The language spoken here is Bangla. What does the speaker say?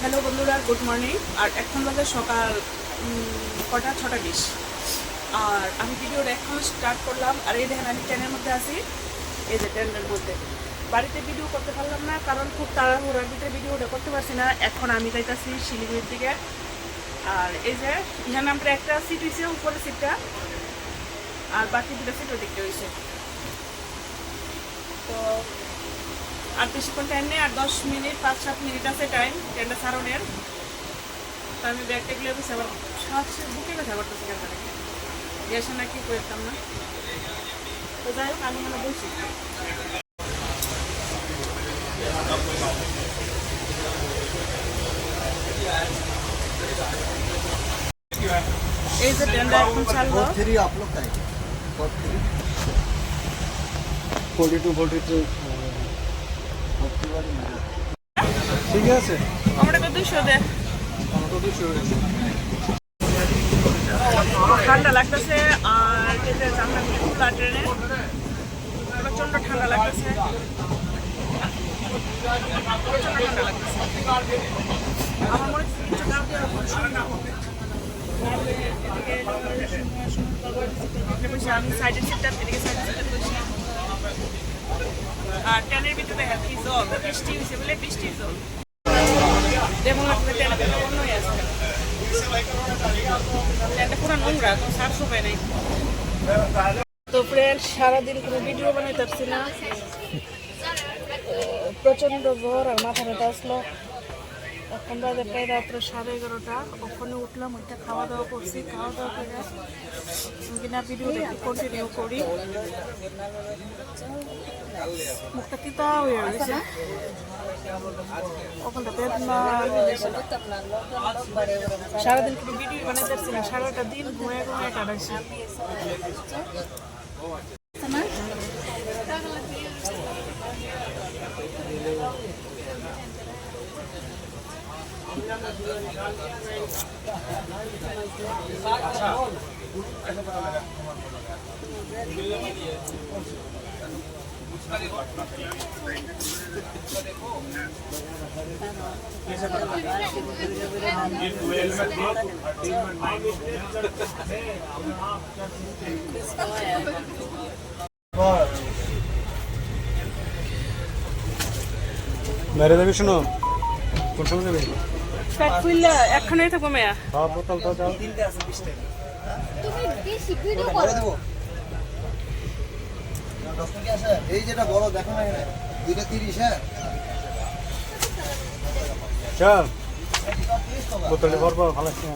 হ্যালো বন্ধুরা, গুড মর্নিং। আর এখন বাজে সকাল কটা 6:20। আর আমি ভিডিওটা এখন স্টার্ট করলাম। আর এই দেখেন আমি ট্রেনের মধ্যে আছি, এই যে ট্রেনের মধ্যে। বাড়িতে ভিডিও করতে পারলাম না, কারণ খুব তাড়াহুড়ার ভিতরে ভিডিওটা করতে পারছি না। এখন আমি যাইতেছি শিলিগুড়ির দিকে। আর এই যে এখানে আমরা একটা সিট হয়েছে, উপরে সিটটা, আর বাকি দুটো সিটও দেখতে হয়েছে। তো আর বেশিক্ষণ টাইম নেই, আর 10 মিনিট 5-7 মিনিট আছে টাইম ট্রেনটা ছাড়নের। তো আমি ব্যাগটা গুলো বসে আবার বুকে ব্যথা করতেছি কেন গ্যাসে না কি করতাম না। তো যাই হোক, আমি এখানে বলছি এই যে ট্রেনটা এখন ছাড়লো। 42 ঠিক আছে, আমরা তো 200 দে। ঠান্ডা লাগতেছে, আর যেতে জানলাগুলি খোলা ট্রেনে, প্রচণ্ড ঠান্ডা লাগতেছে, ঠান্ডা লাগতেছে। আমার মনে হচ্ছে কিছু গাও দিয়ে আমি সাইডের সিটটা এদিকে সাইডের সিটটা বসি। আর ট্রেনের ভিতরে কি জল, বৃষ্টি হয়েছে বলে বৃষ্টির জল যেমন লাগবে। ট্রেনটা অন্য হয়ে আছে, ট্রেনটা পুরো নোংরা, কোনো সাফ সফাই নেই। তো ফ্রেন্ড, সারাদিন কোনো ভিডিও বানাইতে পারছি না, প্রচণ্ড জ্বর আর মাথা ব্যথা আসলো। এখন বাজে প্রায় রাত্র 11:30। ওখানে উঠলাম, ওইটা খাওয়া দাওয়া করছি। খাওয়া দাওয়া করে কিনা ভিডিওটা কন্টিনিউ করি। মুখটা তিতা হয়ে গেছে, ওখানটা বেদনা। সারাদিন কোনো ভিডিও বানাইতে পারছি না, সারাটা দিন ঘুমিয়ে ঘুমিয়ে কাটাইছি। বাইরে যাবি? শোনো, কোন সময় যাবি? পেট ফুললে একখানেই থাকবো মেয়া। বোতল তো যাও। এই যেটা বড় দেখো না, এখানে 230। হ্যাঁ, চল বোতলে ভরবো, ভালো আছে।